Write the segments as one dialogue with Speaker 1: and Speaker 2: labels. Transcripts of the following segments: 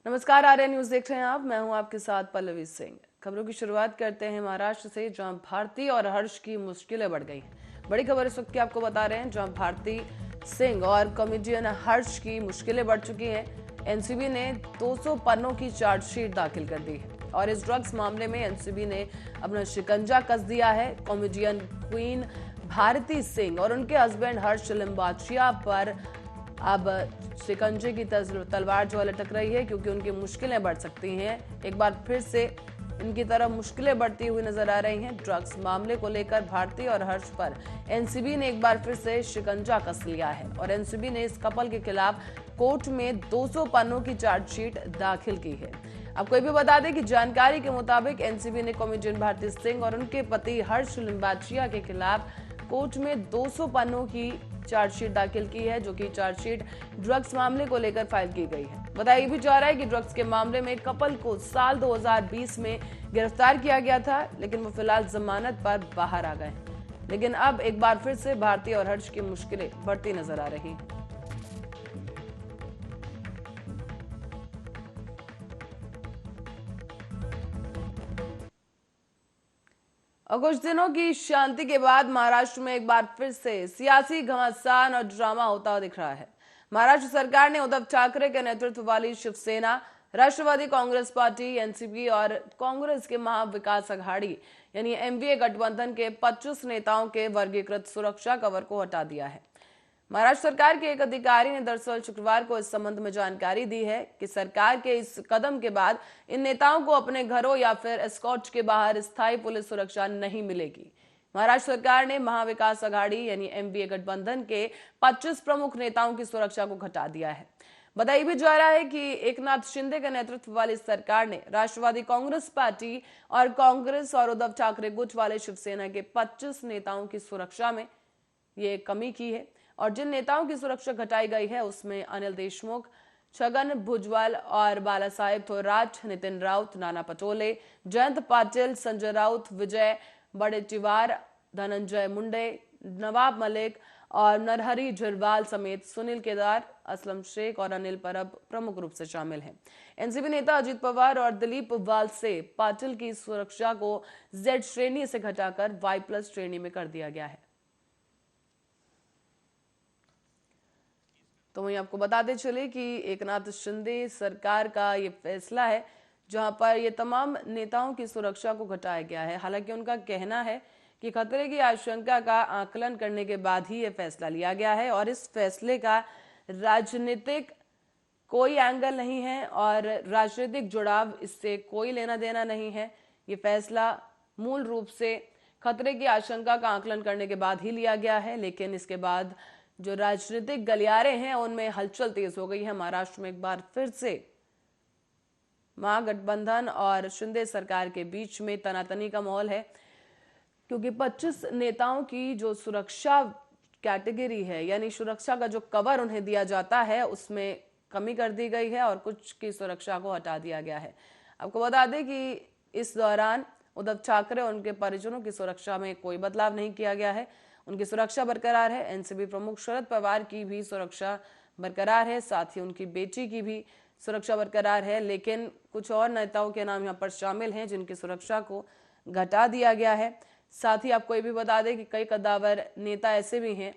Speaker 1: नमस्कार, आर्या न्यूज देख रहे हैं आप। मैं हूं आपके साथ पल्लवी सिंह। खबरों की शुरुआत करते हैं महाराष्ट्र से, जहां भारती और हर्ष की मुश्किलें बढ़ गई हैं। बड़ी खबर इस वक्त की आपको बता रहे हैं, जहां भारती सिंह और कॉमेडियन हर्ष की मुश्किलें बढ़ चुकी हैं। एनसीबी ने 200 पन्नों की चार्जशीट दाखिल कर दी है और इस ड्रग्स मामले में एनसीबी ने अपना शिकंजा कस दिया है। कॉमेडियन क्वीन भारती सिंह और उनके हस्बैंड हर्ष लिम्बाचिया पर अब शिकंजे की तलवार जो है लटक रही है, क्योंकि उनकी मुश्किलें बढ़ सकती हैं। एक बार फिर से इनकी तरफ मुश्किलें बढ़ती हुई नजर आ रही हैं। ड्रग्स मामले को लेकर भारती और हर्ष पर एनसीबी ने एक बार फिर से शिकंजा कस लिया है और एनसीबी ने इस कपल के खिलाफ कोर्ट में 200 पन्नों की चार्जशीट दाखिल की है। आपको ये भी बता दें कि जानकारी के मुताबिक एनसीबी ने कॉमेडियन भारती सिंह और उनके पति हर्ष लिम्बाचिया के खिलाफ कोर्ट में 200 पन्नों की चार्जशीट दाखिल की है, जो कि चार्जशीट ड्रग्स मामले को लेकर फाइल की गई है। बताया भी जा रहा है कि ड्रग्स के मामले में कपल को साल 2020 में गिरफ्तार किया गया था, लेकिन वो फिलहाल जमानत पर बाहर आ गए। लेकिन अब एक बार फिर से भारती और हर्ष की मुश्किलें बढ़ती नजर आ रही हैं। और कुछ दिनों की शांति के बाद महाराष्ट्र में एक बार फिर से सियासी घमासान और ड्रामा होता हुआ दिख रहा है। महाराष्ट्र सरकार ने उद्धव ठाकरे के नेतृत्व वाली शिवसेना, राष्ट्रवादी कांग्रेस पार्टी, एनसीपी और कांग्रेस के महाविकास अघाड़ी यानी एमवीए गठबंधन के 25 नेताओं के वर्गीकृत सुरक्षा कवर को हटा दिया है। महाराष्ट्र सरकार के एक अधिकारी ने दरअसल शुक्रवार को इस संबंध में जानकारी दी है कि सरकार के इस कदम के बाद इन नेताओं को अपने घरों या फिर एस्कॉर्ट के बाहर स्थायी पुलिस सुरक्षा नहीं मिलेगी। महाराष्ट्र सरकार ने महाविकास अघाड़ी यानी एमवीए गठबंधन के 25 प्रमुख नेताओं की सुरक्षा को घटा दिया है। बताया भी जा रहा है कि एकनाथ शिंदे के नेतृत्व वाली सरकार ने राष्ट्रवादी कांग्रेस पार्टी और कांग्रेस और उद्धव ठाकरे गुट वाले शिवसेना के 25 नेताओं की सुरक्षा में ये कमी की है और जिन नेताओं की सुरक्षा घटाई गई है उसमें अनिल देशमुख, छगन भुजबल और बाला साहेब थोराट, नितिन राउत, नाना पटोले, जयंत पाटिल, संजय राउत, विजय वडेट्टीवार, धनंजय मुंडे, नवाब मलिक और नरहरी झिरवाल समेत सुनील केदार, असलम शेख और अनिल परब प्रमुख रूप से शामिल हैं। एनसीपी नेता अजित पवार और दिलीप वालसे पाटिल की सुरक्षा को जेड श्रेणी से घटाकर Y+ श्रेणी में कर दिया गया है। तो वहीं आपको बताते चले कि एकनाथ शिंदे सरकार का ये फैसला है, जहां पर ये तमाम नेताओं की सुरक्षा को घटाया गया है। हालांकि उनका कहना है कि खतरे की आशंका का आकलन करने के बाद ही ये फैसला लिया गया है और इस फैसले का राजनीतिक कोई एंगल नहीं है और राजनीतिक जुड़ाव इससे कोई लेना देना नहीं है। ये फैसला मूल रूप से खतरे की आशंका का आकलन करने के बाद ही लिया गया है, लेकिन इसके बाद जो राजनीतिक गलियारे हैं उनमें हलचल तेज हो गई है। महाराष्ट्र में एक बार फिर से महागठबंधन और शिंदे सरकार के बीच में तनातनी का माहौल है, क्योंकि 25 नेताओं की जो सुरक्षा कैटेगरी है यानी सुरक्षा का जो कवर उन्हें दिया जाता है उसमें कमी कर दी गई है और कुछ की सुरक्षा को हटा दिया गया है। आपको बता दें कि इस दौरान उद्धव ठाकरे और उनके परिजनों की सुरक्षा में कोई बदलाव नहीं किया गया है, उनकी सुरक्षा बरकरार है। एनसीपी प्रमुख शरद पवार की भी सुरक्षा बरकरार है, साथ ही उनकी बेटी की भी सुरक्षा बरकरार है, लेकिन कुछ और नेताओं के नाम यहाँ पर शामिल हैं जिनकी सुरक्षा को घटा दिया गया है। साथ ही आपको ये भी बता दें कि कई कद्दावर नेता ऐसे भी हैं,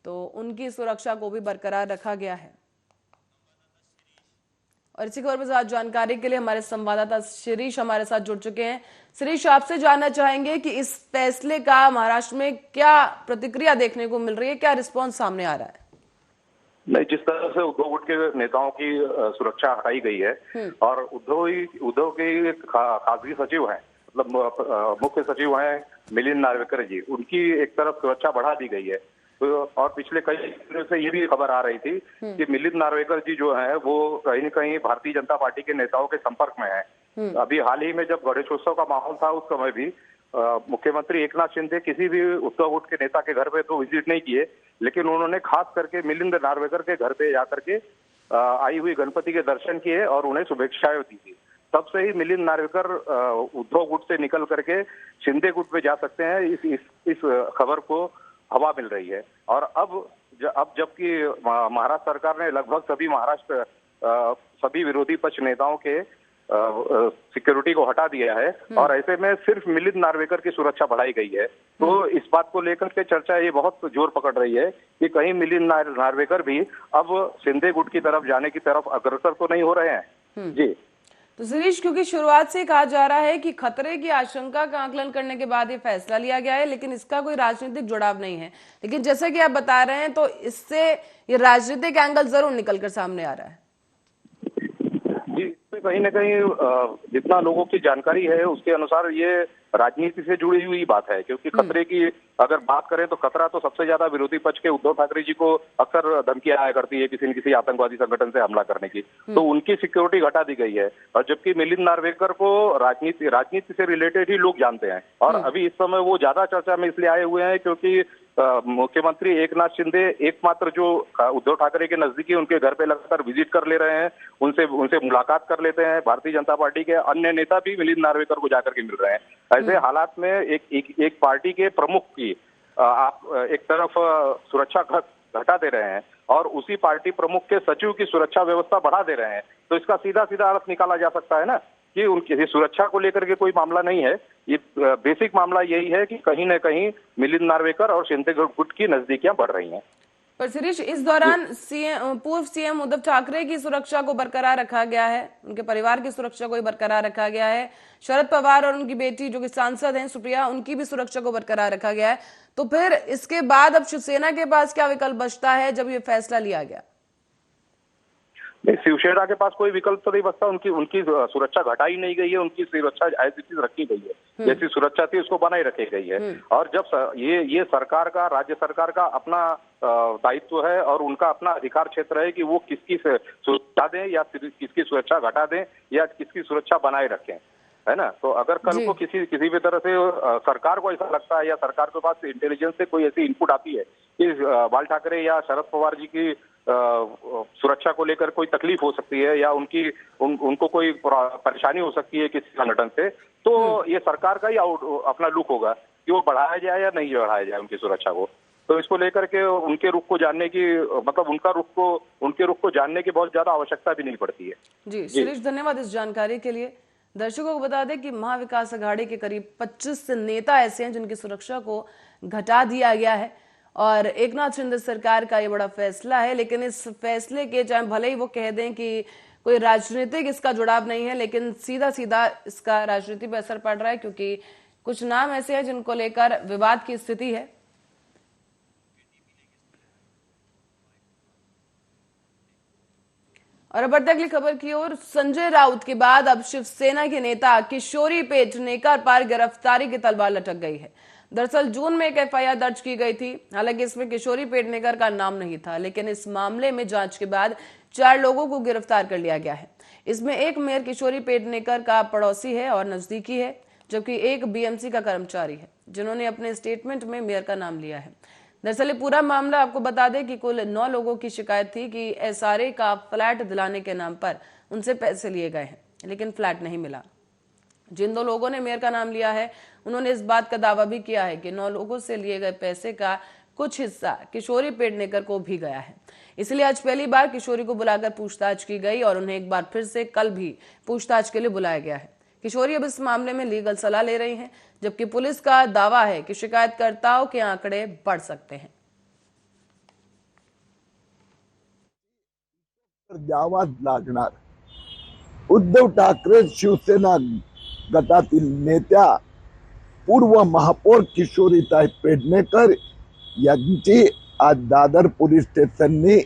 Speaker 1: तो उनकी सुरक्षा को भी बरकरार रखा गया है। और इसी खबर पर ज्यादा जानकारी के लिए हमारे संवाददाता शिरीष हमारे साथ जुड़ चुके हैं। शिरीष, आपसे जानना चाहेंगे कि इस फैसले का महाराष्ट्र में क्या प्रतिक्रिया देखने को मिल रही है, क्या रिस्पांस सामने आ रहा है?
Speaker 2: नहीं, जिस तरह से उद्धव गुट के नेताओं की सुरक्षा हटाई गई है और उद्धव के खासगी सचिव हैं, मतलब मुख्य सचिव हैं मिलिंद नार्वेकर जी, उनकी एक तरफ सुरक्षा बढ़ा दी गई है। तो और पिछले कई दिनों से ये भी खबर आ रही थी कि मिलिंद नार्वेकर जी जो है वो कहीं न कहीं भारतीय जनता पार्टी के नेताओं के संपर्क में है। अभी हाल ही में जब गणेशोत्सव का माहौल था उस समय भी मुख्यमंत्री एकनाथ शिंदे किसी भी उद्धव गुट के नेता के घर पे तो विजिट नहीं किए, लेकिन उन्होंने खास करके मिलिंद नार्वेकर के घर पे जाकर के आई हुई गणपति के दर्शन किए और उन्हें शुभेच्छाएं दी थी। तब से ही मिलिंद नार्वेकर उद्धव गुट से निकल करके शिंदे गुट पे जा सकते हैं, इस खबर को हवा मिल रही है। और अब जबकि महाराष्ट्र सरकार ने लगभग सभी महाराष्ट्र सभी विरोधी पक्ष नेताओं के सिक्योरिटी को हटा दिया है और ऐसे में सिर्फ मिलिंद नार्वेकर की सुरक्षा बढ़ाई गई है। तो इस बात को लेकर के चर्चा ये बहुत जोर पकड़ रही है कि कहीं मिलिंद नार्वेकर भी अब शिंदे गुट की तरफ जाने की तरफ अग्रसर तो नहीं हो रहे हैं। जी
Speaker 1: तो शिरीष, क्योंकि शुरुआत से कहा जा रहा है कि खतरे की आशंका का आकलन करने के बाद ये फैसला लिया गया है, लेकिन इसका कोई राजनीतिक जुड़ाव नहीं है। लेकिन जैसा कि आप बता रहे हैं तो इससे ये राजनीतिक एंगल जरूर निकलकर सामने आ रहा है।
Speaker 2: जी, कहीं ना कहीं जितना लोगों की जानकारी है उसके अनुसार ये राजनीति से जुड़ी हुई बात है, क्योंकि खतरे की अगर बात करें तो खतरा तो सबसे ज्यादा विरोधी पक्ष के उद्धव ठाकरे जी को अक्सर धमकियां आया करती है किसी न किसी आतंकवादी संगठन से हमला करने की, तो उनकी सिक्योरिटी घटा दी गई है। और जबकि मिलिंद नार्वेकर को राजनीति से रिलेटेड ही लोग जानते हैं और अभी इस समय वो ज्यादा चर्चा में इसलिए आए हुए हैं क्योंकि मुख्यमंत्री एकनाथ शिंदे एकमात्र जो उद्धव ठाकरे के नजदीकी उनके घर पे लगातार विजिट कर ले रहे हैं, उनसे मुलाकात कर लेते हैं। भारतीय जनता पार्टी के अन्य नेता भी मिलिंद नार्वेकर को जाकर के मिल रहे हैं। ऐसे हालात में एक पार्टी के प्रमुख की आप एक तरफ सुरक्षा घटा दे रहे हैं और उसी पार्टी प्रमुख के सचिव की सुरक्षा व्यवस्था बढ़ा दे रहे हैं, तो इसका सीधा सीधा अर्थ निकाला जा सकता है ना कि उनकी सुरक्षा को लेकर के कोई मामला नहीं है। ये बेसिक मामला यही है कि कहीं न कहीं मिलिंद नार्वेकर और शिंदे गुट की नजदीकियां बढ़ रही हैं।
Speaker 1: पर शिरीष, इस दौरान पूर्व सीएम उद्धव ठाकरे की सुरक्षा को बरकरार रखा गया है, उनके परिवार की सुरक्षा को भी बरकरार रखा गया है। शरद पवार और उनकी बेटी जो कि सांसद हैं सुप्रिया, उनकी भी सुरक्षा को बरकरार रखा गया है। तो फिर इसके बाद अब शिवसेना के पास क्या विकल्प बचता है जब ये फैसला लिया गया?
Speaker 2: नहीं, शिवसेना के पास कोई विकल्प तो नहीं बचता। उनकी सुरक्षा घटाई नहीं गई है, उनकी सुरक्षा ऐसी चीज रखी गई है जैसी सुरक्षा थी उसको बनाई रखी गई है। और जब ये सरकार का, राज्य सरकार का अपना दायित्व है और उनका अपना अधिकार क्षेत्र है कि वो किसकी सुरक्षा दें या किसकी सुरक्षा घटा दें या किसकी सुरक्षा बनाए रखें, है ना। तो अगर कल को किसी भी तरह से सरकार को ऐसा लगता है या सरकार के पास इंटेलिजेंस से कोई ऐसी इनपुट आती है कि बाल ठाकरे या शरद पवार जी की सुरक्षा को लेकर कोई तकलीफ हो सकती है या उनको कोई परेशानी हो सकती है किसी संगठन से, तो ये सरकार का ही अपना लुक होगा कि वो बढ़ाया जाए या नहीं बढ़ाया जाए उनकी सुरक्षा को। तो इसको लेकर के उनके रुख को जानने की, मतलब उनके रुख को जानने की बहुत ज्यादा आवश्यकता भी नहीं पड़ती है।
Speaker 1: जी शिरीष, धन्यवाद इस जानकारी के लिए। दर्शकों को बता दें कि महाविकास अघाड़ी के करीब 25 नेता ऐसे हैं जिनकी सुरक्षा को घटा दिया गया है और एकनाथ शिंदे सरकार का ये बड़ा फैसला है। लेकिन इस फैसले के, चाहे भले ही वो कह दें कि कोई राजनीतिक इसका जुड़ाव नहीं है, लेकिन सीधा सीधा इसका राजनीति पर असर पड़ रहा है क्योंकि कुछ नाम ऐसे हैं जिनको लेकर विवाद की स्थिति है। और अब बढ़ते अगली खबर की ओर। संजय राउत के बाद अब शिवसेना के नेता किशोरी पेडनेकर पर गिरफ्तारी की तलवार लटक गई है। दरअसल जून में एक एफआईआर दर्ज की गई थी, हालांकि इसमें किशोरी पेडनेकर का नाम नहीं था, लेकिन इस मामले में जांच के बाद 4 लोगों को गिरफ्तार कर लिया गया है। इसमें एक मेयर किशोरी पेडनेकर का पड़ोसी है और नजदीकी है, जबकि एक बीएमसी का कर्मचारी है जिन्होंने अपने स्टेटमेंट में मेयर का नाम लिया है। दरअसल पूरा मामला आपको बता दें कि कुल 9 लोगों की शिकायत थी कि एसआरए का फ्लैट दिलाने के नाम पर उनसे पैसे लिए गए हैं, लेकिन फ्लैट नहीं मिला। जिन 2 लोगों ने मेयर का नाम लिया है उन्होंने इस बात का दावा भी किया है कि 9 लोगों से लिए गए पैसे का कुछ हिस्सा किशोरी पेडनेकर को भी गया है। इसलिए आज पहली बार किशोरी को बुलाकर पूछताछ की गई और उन्हें एक बार फिर से कल भी पूछताछ के लिए बुलाया गया है। किशोरी अब इस मामले में लीगल सलाह ले रही हैं, जबकि पुलिस का दावा है कि शिकायतकर्ताओं के आंकड़े बढ़ सकते हैं।
Speaker 3: द्यावाच लागणार। उद्धव ठाकरे शिवसेना गटातील नेत्या पूर्व महापौर किशोरीताई पेडनेकर यांची आज दादर पोलीस स्टेशनने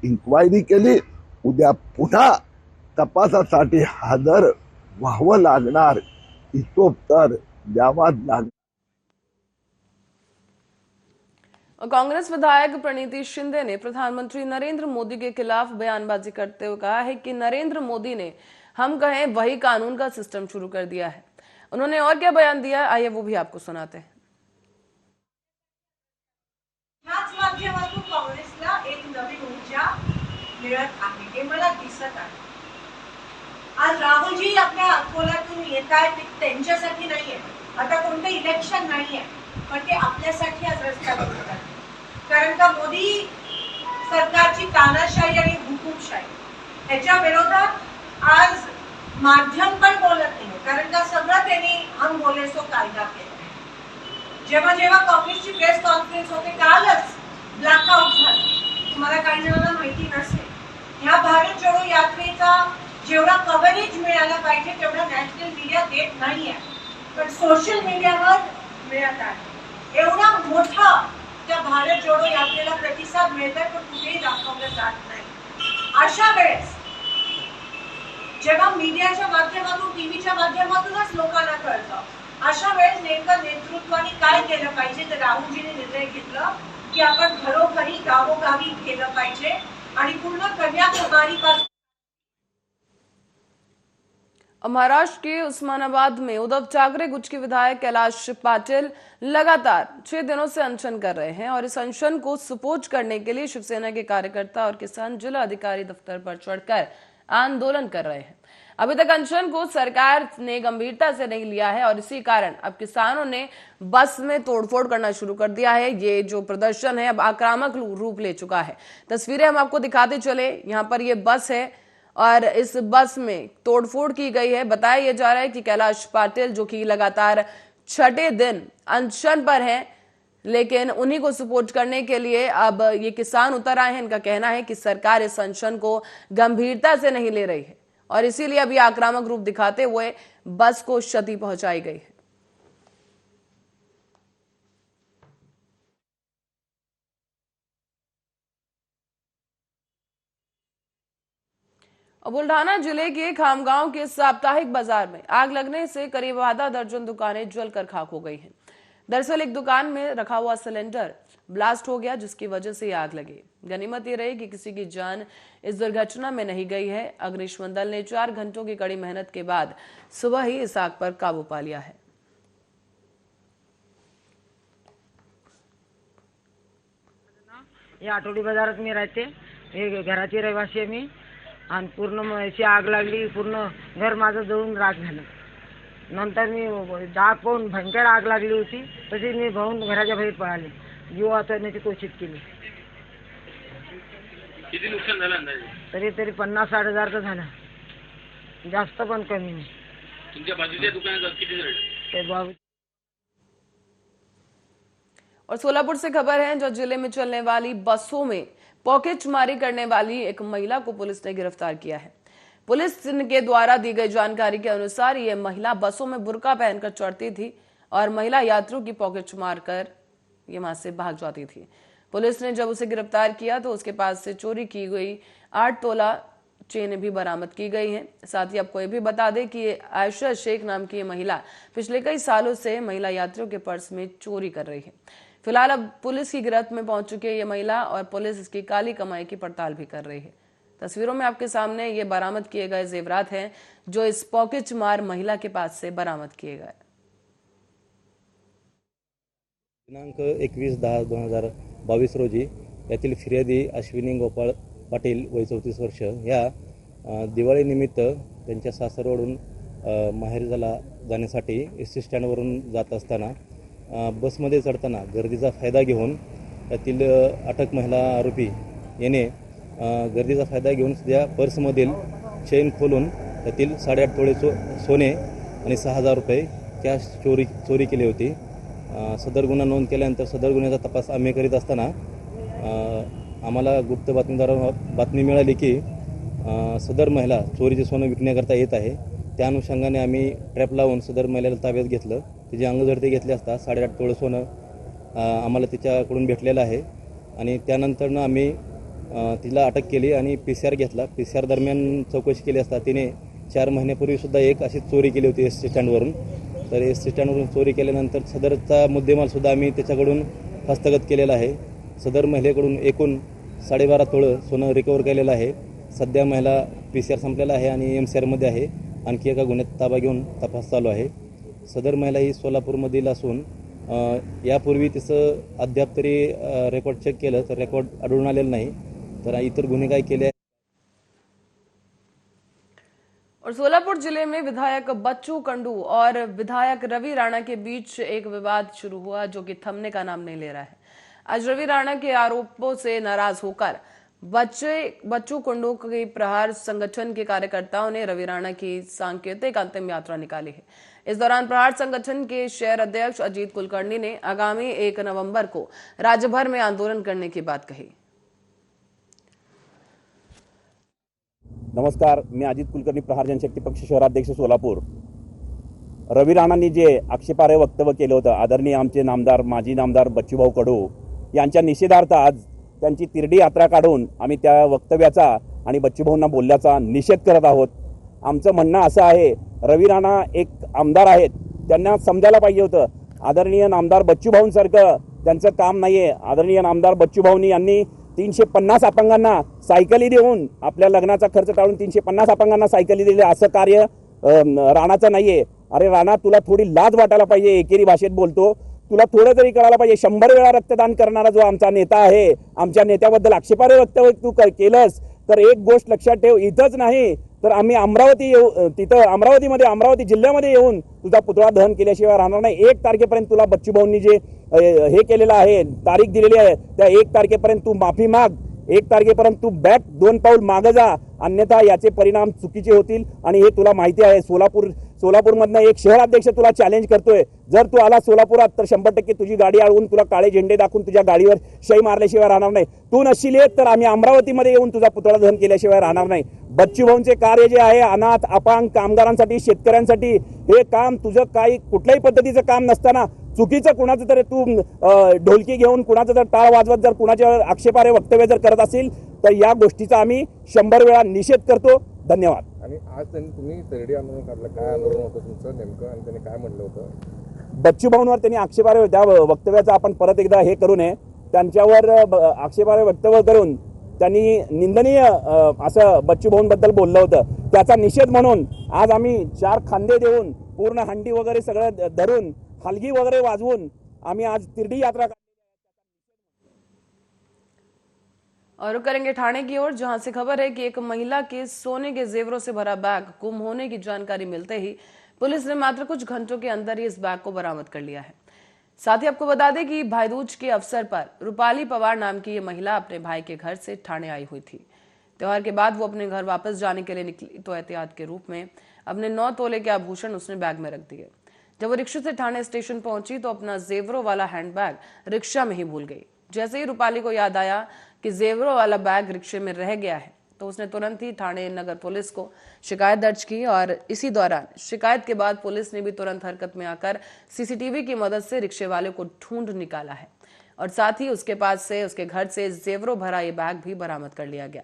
Speaker 3: इन्क्वायरी केली। उद्या पुन्हा तपासासाठी हजर व्हावं लागणार, हिशोब तर द्यावाच लागणार।
Speaker 1: कांग्रेस विधायक प्रणीति शिंदे ने प्रधानमंत्री नरेंद्र मोदी के खिलाफ बयानबाजी करते हुए कहा है कि नरेंद्र मोदी ने हम कहें वही कानून का सिस्टम शुरू कर दिया है। उन्होंने और क्या बयान दिया, आइए वो भी आपको सुनाते हैं।
Speaker 4: ह्याच माध्यमातून काँग्रेसला एक नवीन ऊर्जा मिळत आहे हे मला दिसत आहे। आज राहुलजी आपल्या अकोल्यातून येत आहेत, ते त्यांच्यासाठी नाहीये, आता कोणतं इलेक्शन नाहीये, पण ते आपल्यासाठी आज रस्त्यावर उतरतात। कारण का मोदी सरकारची तानाशाही आणि हुकूमशाही ह्याच्या विरोधात आज माध्यम पण बोलत नाही, कारण का सगळं त्यांनी हम बोले सो कायदा केला. जेव्हा जेव्हा काँग्रेसची प्रेस कॉन्फरन्स होते, कालच ब्लॅकआउट झालं. तुम्हाला काही जणांना माहिती नसेल, ह्या भारत जोडो यात्रेचा जेवढा कव्हरेज मिळाला पाहिजे तेवढा नॅशनल मीडिया देत नाहीये, पण सोशल मीडियावर मिळत आहे. एवढा मोठा त्या भारत जोडो यात्रेला प्रतिसाद मिळतोय, पण कुठेही दाखवलं जात नाही. अशा वेळेस जेव्हा मीडियाच्या माध्यमातून, टीव्हीच्या माध्यमातूनच लोकांना कळतं, अशा वेळेस नेमकं नेतृत्वाने काय केलं पाहिजे, तर राहुलजीने निर्णय घेतला की आपण घरोघरी गावोगावी गेलं पाहिजे आणि पूर्ण कन्याकुमारी पासून.
Speaker 1: महाराष्ट्र के उस्मानाबाद में उद्धव ठाकरे गुट के विधायक कैलाश पाटिल लगातार 6 दिनों से अनशन कर रहे हैं और इस अनशन को सुपोज करने के लिए शिवसेना के कार्यकर्ता और किसान जिला अधिकारी दफ्तर पर चढ़कर आंदोलन कर रहे हैं. अभी तक अनशन को सरकार ने गंभीरता से नहीं लिया है और इसी कारण अब किसानों ने बस में तोड़फोड़ करना शुरू कर दिया है. ये जो प्रदर्शन है अब आक्रामक रूप ले चुका है. तस्वीरें हम आपको दिखाते चले. यहाँ पर ये बस है और इस बस में तोड़फोड़ की गई है. बताया जा रहा है कि कैलाश पाटिल जो कि लगातार 6ठे दिन अनशन पर हैं, लेकिन उन्हीं को सपोर्ट करने के लिए अब ये किसान उतर आए हैं. इनका कहना है कि सरकार इस अनशन को गंभीरता से नहीं ले रही है और इसीलिए अभी आक्रामक रूप दिखाते हुए बस को क्षति पहुंचाई गई है. बुल्ढाना जिले के खामगांव के साप्ताहिक बाजार में आग लगने से करीब आधा दर्जन दुकानें जलकर खाक हो गई हैं. दरअसल एक दुकान में रखा हुआ सिलेंडर ब्लास्ट हो गया, जिसकी वजह से आग लगी. गनीमत ये रही कि किसी की जान इस दुर्घटना में नहीं गई है. अग्निशमन दल ने 4 घंटों की कड़ी मेहनत के बाद सुबह ही इस आग पर काबू पा लिया है.
Speaker 5: या आठवडी बाजारात मी राहते, हे घराची रहिवासी आहे मी. आणि पूर्ण अशी आग लागली, पूर्ण घर माझं जळून राख झालं. नंतर मी डाग पाहून भयंकर आग लागली होती, तशी मी भाऊन घराच्या बाहेर पळाले, जीव वाचवण्याची कोशिश केली.
Speaker 6: किती नुकसान झालं अंदाजे?
Speaker 5: तरी 50-60 हजारचं झालं, जास्त पण कमी नाही.
Speaker 6: तुमच्या बाजूच्या दुकानात किती जण?
Speaker 5: ते बाबू.
Speaker 1: और सोलापुर से खबर है, जो जिले में चलने वाली बसों में पॉकेटमारी करने वाली एक महिला को पुलिस ने गिरफ्तार किया है. पुलिस के द्वारा दी गई जानकारी के अनुसार ये महिला बसों में बुर्का पहनकर चढ़ती थी और महिला यात्रियों की पॉकेट मारकर ये वहां से भाग जाती थी. पुलिस ने जब उसे गिरफ्तार किया तो उसके पास से चोरी की गई 8 तोला चेन भी बरामद की गई हैं. साथ ही आपको ये भी बता दें कि आयशा शेख नाम की ये महिला पिछले कई सालों से महिला यात्रियों के पर्स में चोरी कर रही है. फिलहाल अब पुलिस की गिरफ्त में पहुंच चुकी है ये महिला और पुलिस इसकी काली कमाई की पड़ताल भी कर रही है. तस्वीरों में आपके सामने ये बरामद किए गए जेवरात हैं जो इस पॉकेटमार महिला के पास से बरामद किए गए.
Speaker 7: दिनांक 21/10/2022 रोजी यातील फिर्यादी अश्विनी गोपाळ पाटील वय 34 वर्ष ह्या दिवाळीनिमित्त त्यांच्या सासरवरून माहेरला जाण्यासाठी एस टी स्टँडवरून जात असताना बसमध्ये चढताना गर्दीचा फायदा घेऊन त्यातील अटक महिला आरोपी याने गर्दीचा फायदा घेऊन त्या पर्समधील चेन खोलून त्यातील 8.5 तोळे सोने आणि 6,000 रुपये कॅश चोरी केली होती. सदर गुन्हा नोंद केल्यानंतर सदर गुन्ह्याचा तपास आम्ही करीत असताना आम्हाला गुप्त बातमी मिळाली की सदर महिला चोरीचे सोनं विकण्याकरता येत आहे. त्या अनुषंगाने आम्ही ट्रॅप लावून सदर महिलेला ताब्यात घेतलं. तिची अंगझडती घेतली असता 8.5 तोळे सोनं आम्हाला तिच्याकडून भेटलेलं आहे आणि त्यानंतरनं आम्ही तिला अटक केली आणि PCR घेतला. PCR दरम्यान चौकशी केली असता तिने 4 महिन्यापूर्वीसुद्धा एक अशी चोरी केली होती एस टी स्टँडवरून. तर एस टी स्टँडवरून चोरी केल्यानंतर सदरचा मुद्देमालसुद्धा आम्ही त्याच्याकडून हस्तगत केलेला आहे. सदर महिलेकडून एकूण 12.5 तोळं सोनं रिकवर केलेलं आहे. सध्या महिला PCR संपलेला आहे आणि MCRमध्ये आहे. आणखी एका गुन्ह्यात ताबा घेऊन तपास चालू आहे. सदर महिला ही सोलापूरमधील असून यापूर्वी तिचं अद्याप तरी रेकॉर्ड चेक केलं तर रेकॉर्ड आढळून आलेलं नाही. तर इतर गुन्हे काय केले.
Speaker 1: और सोलापुर जिले में विधायक बच्चू कंडू और विधायक रवि राणा के बीच एक विवाद शुरू हुआ जो कि थमने का नाम नहीं ले रहा है. आज रवि राणा के आरोपों से नाराज होकर बच्चू कुंडू के प्रहार संगठन के कार्यकर्ताओं ने रवि राणा की सांकेतिक अंतिम यात्रा निकाली है। इस दौरान प्रहार संगठन के शहर अध्यक्ष अजीत कुलकर्णी ने आगामी 1 नवंबर को राज्य भर में आंदोलन करने की बात कही।
Speaker 8: नमस्कार, मी अजित कुलकर्णी, प्रहार जनशक्ती पक्ष शहराध्यक्ष सोलापूर। रवि राणांनी जे आक्षेपार्ह वक्तव्य केलं होतं, आदरणीय आमचे नामदार माजी नामदार बच्चूभाऊ कडू यांच्या निषेधार्थ आज त्यांची तिरडी यात्रा काढून आम्ही त्या वक्तव्याचा आणि बच्चूभाऊंना बोलल्याचा निषेध करत आहोत। आमचं म्हणणं असं आहे, रवि राणा एक आमदार आहेत, त्यांना समजायला पाहिजे होतं आदरणीय नामदार बच्चूभाऊंसारखं त्यांचं काम नाहीये। आदरणीय नामदार बच्चूभाऊंनी यांनी 350 अपंगांना सायकली देऊन आपल्या लग्नाचा खर्च टाळून 350 अपंगांना सायकली दिले, असं कार्य राणाचं नाहीये। अरे राणा, तुला थोडी लाज वाटायला पाहिजे, एकेरी भाषेत बोलतो, तुला थोडं तरी कळायला पाहिजे। 100 वेळा रक्तदान करणारा जो आमचा नेता आहे, आमच्या नेत्याबद्दल आक्षेपार्ह वक्तव्य तू केलंस तर एक गोष्ट लक्षात ठेव, इथंच नाही तर आम्ही अमरावती जिल्ह्यामध्ये येऊन तुझा पुतळा दहन केल्याशिवाय राहणार नाही। 1 तारखेपर्यंत तुला बच्चूभाऊंनी जे हे केलेलं आहे, तारीख दिलेली आहे, त्या 1 तारखेपर्यंत तू माफी माग। 1 तारखेपर्यंत तू बॅक 2 पाऊल मागे जा, अन्यथा याचे परिणाम चुकीचे होतील आणि हे तुला माहिती आहे। सोलापूरमधनं एक शहराध्यक्ष तुला चॅलेंज करतोय, जर तू आला सोलापुरात तर 100% तुझी गाडी अडवून तुला काळे झेंडे दाखवून तुझ्या गाडीवर शाई मारल्याशिवाय राहणार नाही। तू नसशील येत तर आम्ही अमरावतीमध्ये येऊन तुझा पुतळा दहन केल्याशिवाय राहणार नाही। बच्चूभाऊंचे कार्य जे आहे, अनाथ अपंग कामगारांसाठी, शेतकऱ्यांसाठी, हे काम तुझं काही कुठल्याही पद्धतीचं काम नसताना चुकीचं कुणाचं तरी तू ढोलकी घेऊन कुणाचं जर टाळ वाजवत जर कुणाच्या आक्षेपार्ह वक्तव्य जर करत असेल तर या गोष्टीचा आम्ही 100 वेळा निषेध करतो। धन्यवाद।
Speaker 9: आणि आज तुम्ही तिरडी आंदोलन काढलं, काय आंदोलन होतं तुमचं नेमकं आणि त्यांनी काय म्हटलं होतं?
Speaker 8: बच्चूभाऊंवर त्यांनी आक्षेपार्ह त्या वक्तव्याचा आपण परत एकदा हे करू नये, त्यांच्यावर आक्षेपार्ह वक्तव्य करून त्यांनी निंदनीय असं बच्चूभाऊंबद्दल बोललं होतं। त्याचा निषेध म्हणून आज आम्ही 4 खांदे देऊन पूर्ण हंडी वगैरे सगळं धरून हलगी वगैरे वाजवून आम्ही आज तिरडी यात्रा।
Speaker 1: और करेंगे ठाणे की ओर, जहां से खबर है कि एक महिला के सोने के जेवरों से भरा बैग गुम होने की जानकारी मिलते ही पुलिस ने मात्र कुछ घंटों के अंदर ही इस बैग को बरामद कर लिया है। साथ ही आपको बता दें कि भाईदूज के अवसर पर रूपाली पवार नाम की ये महिला अपने भाई के घर से ठाणे आई हुई थी। त्योहार के बाद वो अपने घर वापस जाने के लिए निकली तो एहतियात के रूप में अपने 9 तोले के आभूषण उसने बैग में रख दिए। जब वो रिक्शा से ठाणे स्टेशन पहुंची तो अपना जेवरों वाला हैंडबैग रिक्शा में ही भूल गई। जैसे ही रूपाली को याद आया कि जेवरों वाला बैग रिक्शे में रह गया है तो उसने तुरंत ही ठाणे नगर पुलिस को शिकायत दर्ज की और इसी दौरान शिकायत के बाद पुलिस ने भी तुरंत हरकत में आकर सीसीटीवी की मदद से रिक्शे वाले को ढूंढ निकाला है और साथ ही उसके पास से, उसके घर से जेवरों भरा ये बैग भी बरामद कर लिया गया।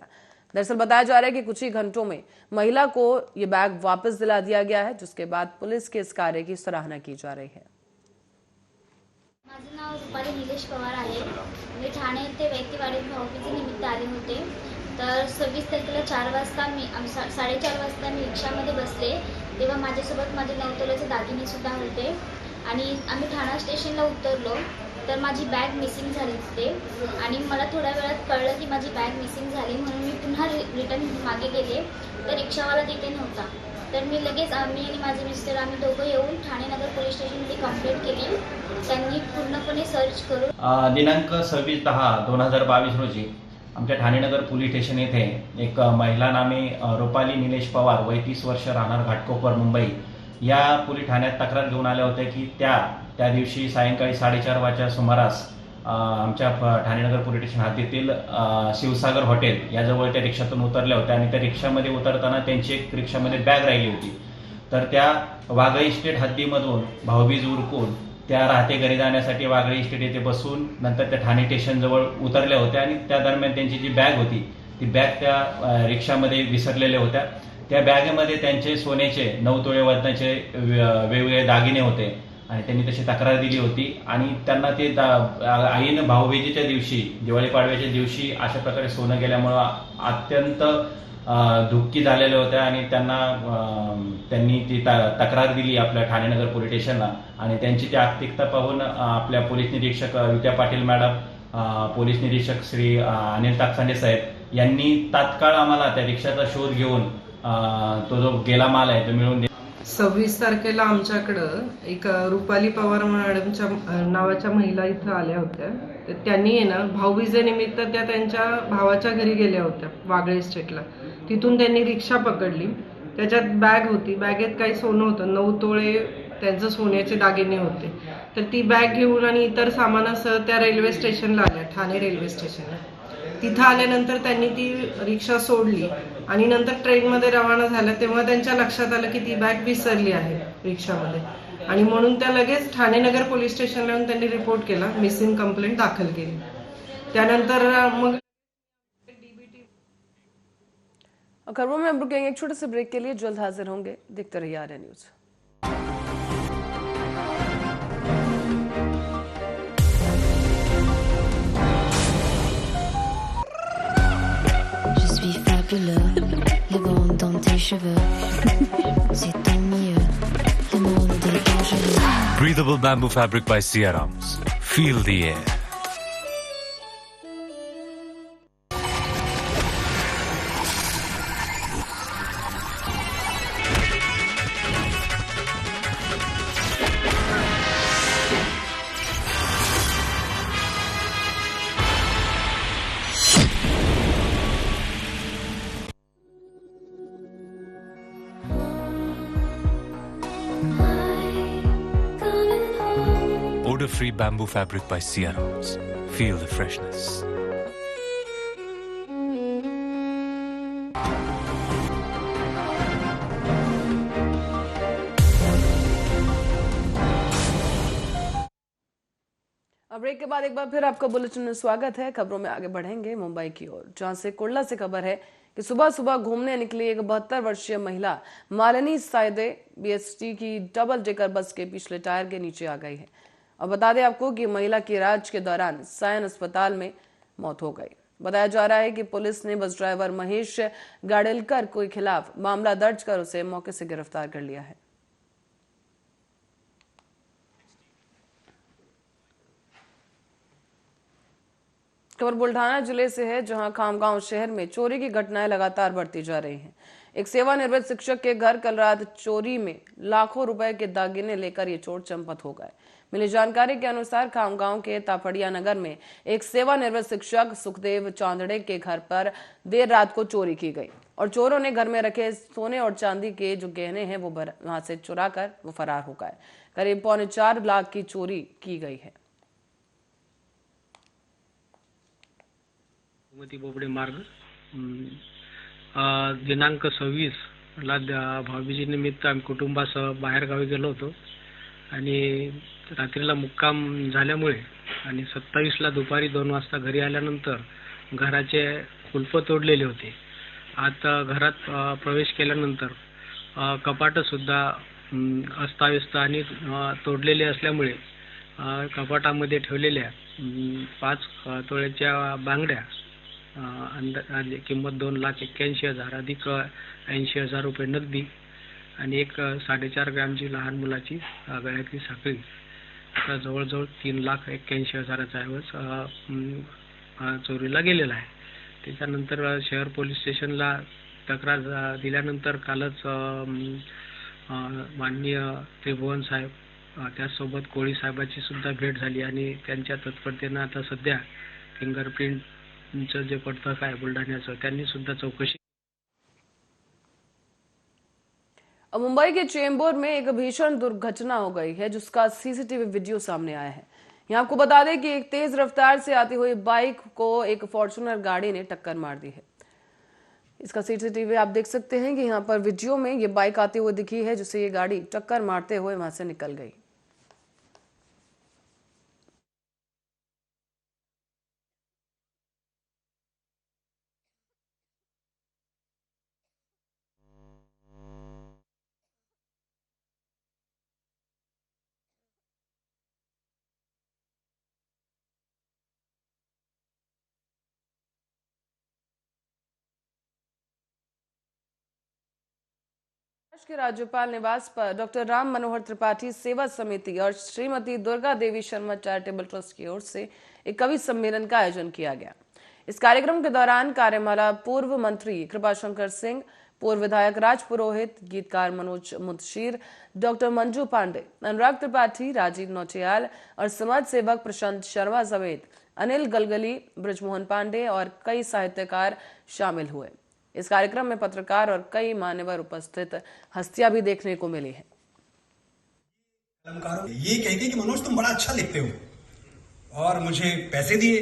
Speaker 1: दरअसल बताया जा रहा है कि कुछ ही घंटों में महिला को ये बैग वापस दिला दिया गया है, जिसके बाद पुलिस के इस कार्य की सराहना की जा रही है।
Speaker 10: माझं नाव रूपाली निलेश पवार आहे। मी ठाणे येथे व्यक्तिवाढीत भाऊबीजे निमित्त आले होते। तर 26 तारखेला 4 वाजता 4:30 वाजता मी रिक्षामध्ये बसले, तेव्हा माझ्यासोबत माझे 9 तोल्याचे दागिने सुद्धा होते आणि आम्ही ठाणा स्टेशनला उतरलो तर माझी बॅग मिसिंग झाली तिथे आणि मला थोड्या वेळात कळलं की माझी बॅग मिसिंग झाली, म्हणून मी पुन्हा रिटर्न मागे गेले तर रिक्षावाला तिथे नव्हता। तर मी लगेच मी आणि माझे मिस्टर आम्ही दोघं येऊन ठाणे नगर पोलीस स्टेशनमध्ये कंप्लेंट केली। त्यांनी पूर्णपणे सर्च करून
Speaker 11: दिनांक 26/10/2022 रोजी आमच्या ठाणे नगर पोलीस स्टेशन येथे एक महिला नामे रूपाली निलेश पवार वय 30 वर्ष राहणार घाटकोपर मुंबई या पोलीस ठाण्यात तक्रार घेऊन आल्या होत्या की त्या दिवशी सायंकाळी 4:30 वाजच्या सुमारास आमच्या ठाणे नगर पोलीस स्टेशन हद्दीतील शिवसागर हॉटेल याजवळ त्या रिक्षातून उतरल्या होत्या आणि त्या रिक्षामध्ये उतरताना त्यांची एक रिक्षामध्ये बॅग राहिली होती। तर त्या वागळे इस्टेट हद्दीमधून भाऊबीज उरकून त्या राहते घरी जाण्यासाठी वागळे इस्टेट येथे बसून नंतर त्या ठाणे स्टेशनजवळ उतरल्या होत्या आणि त्या दरम्यान त्यांची जी बॅग होती ती बॅग त्या रिक्षामध्ये विसरलेल्या होत्या। त्या बॅगेमध्ये त्यांचे सोन्याचे 9 तोळे वजनाचे वेगवेगळे दागिने होते आणि त्यांनी तशी तक्रार दिली होती आणि त्यांना ते आईनं भाऊबीजेच्या दिवशी दिवाळी पाडव्याच्या दिवशी अशा प्रकारे सोनं गेल्यामुळं अत्यंत दुःखी झालेल्या होत्या आणि त्यांनी ती तक्रार दिली आपल्या ठाणे नगर पोलीस स्टेशनला आणि त्यांची ती आर्थिकता पाहून आपल्या पोलीस निरीक्षक विद्या पाटील मॅडम, पोलीस निरीक्षक श्री अनिल ताकसांडे साहेब यांनी तात्काळ आम्हाला त्या रिक्षाचा शोध घेऊन तो जो गेला माल आहे तो मिळवून
Speaker 12: 26 तारखेला आमच्याकडं एक रुपाली पवार मॅडमच्या नावाच्या महिला इथं आल्या होत्या. तर त्यांनी आहे ना भाऊबीजेनिमित्त त्या त्यांच्या भावाच्या घरी गेल्या होत्या वागळे स्टेटला. तिथून त्यांनी रिक्षा पकडली. त्याच्यात बॅग होती. बॅगेत काही सोनं होतं. 9 तोळे त्यांचं सोन्याचे दागिने होते. तर ती बॅग घेऊन आणि इतर सामानासह त्या रेल्वे स्टेशनला आल्या, ठाणे रेल्वे स्टेशनला. तिथं आल्यानंतर त्यांनी ती रिक्षा सोडली आणि नंतर ट्रेनमध्ये रवाना झाल्या. तेव्हा त्यांच्या लक्षात आलं की ती बॅग विसरली आहे रिक्षामध्ये आणि म्हणून त्या लगेच ठाणे नगर पोलीस स्टेशनला येऊन त्यांनी रिपोर्ट केला, मिसिंग कंप्लेंट दाखल केली. त्यानंतर मग
Speaker 1: खबरों में हम रुकेंगे एक छोटे से ब्रेक के लिए, जल्द हाजिर होंगे, देखते रहिए Arya news.
Speaker 13: Le vent dans tes cheveux, c'est tant mieux. Le monde est dangereux.
Speaker 14: Breathable bamboo fabric by Siarams. Feel the air. Odor-free bamboo fabric by Siarams. Feel the freshness.
Speaker 1: Break के बाद एक बार फिर आपका बुलेटिन में स्वागत है। खबरों में आगे बढ़ेंगे मुंबई की ओर, जहां से कुर्ला से खबर है कि सुबह सुबह घूमने निकली एक 72 वर्षीय महिला मालिनी साइदे बीएसटी की डबल डेकर बस के पिछले टायर के नीचे आ गई है। और बता दें आपको कि महिला की इलाज के दौरान सायन अस्पताल में मौत हो गई। बताया जा रहा है कि पुलिस ने बस ड्राइवर महेश गाडेलकर के खिलाफ मामला दर्ज कर उसे मौके से गिरफ्तार कर लिया है। खबर बुल्ढाना जिले से है, जहां खामगांव शहर में चोरी की घटनाएं लगातार बढ़ती जा रही हैं। एक सेवानिवृत्त शिक्षक के घर कल रात चोरी में लाखों रुपए के दागिने लेकर ये चोर चंपत हो गए। मिली जानकारी के अनुसार खामगांव के तापड़िया नगर में एक सेवानिवृत्त शिक्षक सुखदेव चांदड़े के घर पर देर रात को चोरी की गई और चोरों ने घर में रखे सोने और चांदी के जो गहने हैं वो वहां से चुरा कर वो फरार हो गए। करीब 4.25 लाख की चोरी की गई है।
Speaker 15: बोबडे मार्ग दिनांक 26 ला भाऊबीजी निमित्त आम्ही कुटुंबासह बाहेर गावी गेलो होतो आणि रात्रीला मुक्काम झाल्यामुळे आणि 27 ला दुपारी 2 वाजता घरी आल्यानंतर घराचे कुलप तोडलेले होते। आता घरात प्रवेश केल्यानंतर कपाट सुद्धा अस्ताव्यस्त आणि तोडलेले असल्यामुळे कपाटामध्ये ठेवलेल्या 5 तोळ्याच्या बांगड्या अंदाजे किंमत 2,81,000 अधिक 80,000 रुपये नगदी आणि एक 4.5 ग्रॅमची लहान मुलाची गळ्यातली साखळी आता जवळजवळ 3,81,000चा ऐवज चोरीला गेलेला आहे। त्याच्यानंतर शहर पोलीस स्टेशनला तक्रार दिल्यानंतर कालच माननीय त्रिभुवन साहेब त्यासोबत कोळी साहेबाची सुद्धा भेट झाली आणि त्यांच्या तत्परतेने आता सध्या फिंगरप्रिंटचं जे पथक आहे बुलढाण्याचं त्यांनी सुद्धा चौकशी।
Speaker 1: मुंबई के चेंबूर में एक भीषण दुर्घटना हो गई है, जिसका सीसीटीवी वीडियो सामने आया है। यहाँ आपको बता दें कि एक तेज रफ्तार से आती हुई बाइक को एक फॉर्च्यूनर गाड़ी ने टक्कर मार दी है। इसका सीसीटीवी आप देख सकते हैं कि यहाँ पर वीडियो में ये बाइक आती हुई दिखी है, जिसे ये गाड़ी टक्कर मारते हुए वहां से निकल गई। के राज्यपाल निवास पर डॉक्टर राम मनोहर त्रिपाठी सेवा समिति और श्रीमती दुर्गा देवी शर्मा चैरिटेबल ट्रस्ट की ओर से एक कवि सम्मेलन का आयोजन किया गया। इस कार्यक्रम के दौरान कार्यमाला पूर्व मंत्री कृपाशंकर सिंह, पूर्व विधायक राज पुरोहित, गीतकार मनोज मुंशीर, डॉक्टर मंजू पांडे, अनुराग त्रिपाठी, राजीव नौटियाल और समाज सेवक प्रशांत शर्मा समेत अनिल गलगली, ब्रजमोहन पांडे और कई साहित्यकार शामिल हुए। इस कार्यक्रम में पत्रकार और कई मान्यवर उपस्थित हस्तियां भी देखने को मिली हैं।
Speaker 16: ये कहते कि मनोज तुम बड़ा अच्छा लिखते हो और मुझे पैसे दिए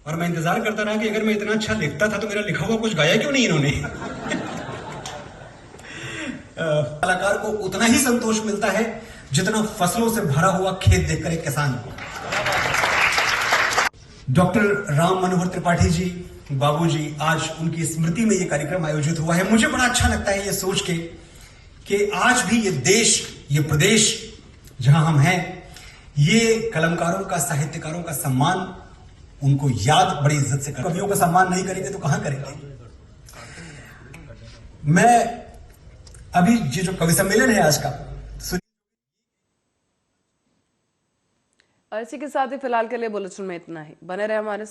Speaker 16: और मैं इंतजार करता रहा कि अगर मैं इतना अच्छा लिखता था तो मेरा लिखा हुआ कुछ गाया क्यों नहीं इन्होंने। कलाकार को उतना ही संतोष मिलता है जितना फसलों से भरा हुआ खेत देखकर एक किसान को। डॉक्टर राम मनोहर त्रिपाठी जी, बाबूजी, आज उनकी स्मृति में ये कार्यक्रम आयोजित हुआ है। मुझे बड़ा अच्छा लगता है ये सोच के कि आज भी ये देश, ये प्रदेश जहां हम हैं, ये कलमकारों का, साहित्यकारों का सम्मान, उनको याद बड़ी इज्जत से करते। कवियों का सम्मान नहीं करेंगे तो कहां करेंगे। मैं अभी ये जो कवि सम्मेलन है आज का,
Speaker 1: और इसी के साथ ही फिलहाल के लिए बुलेटिन में इतना ही। बने रहे हमारे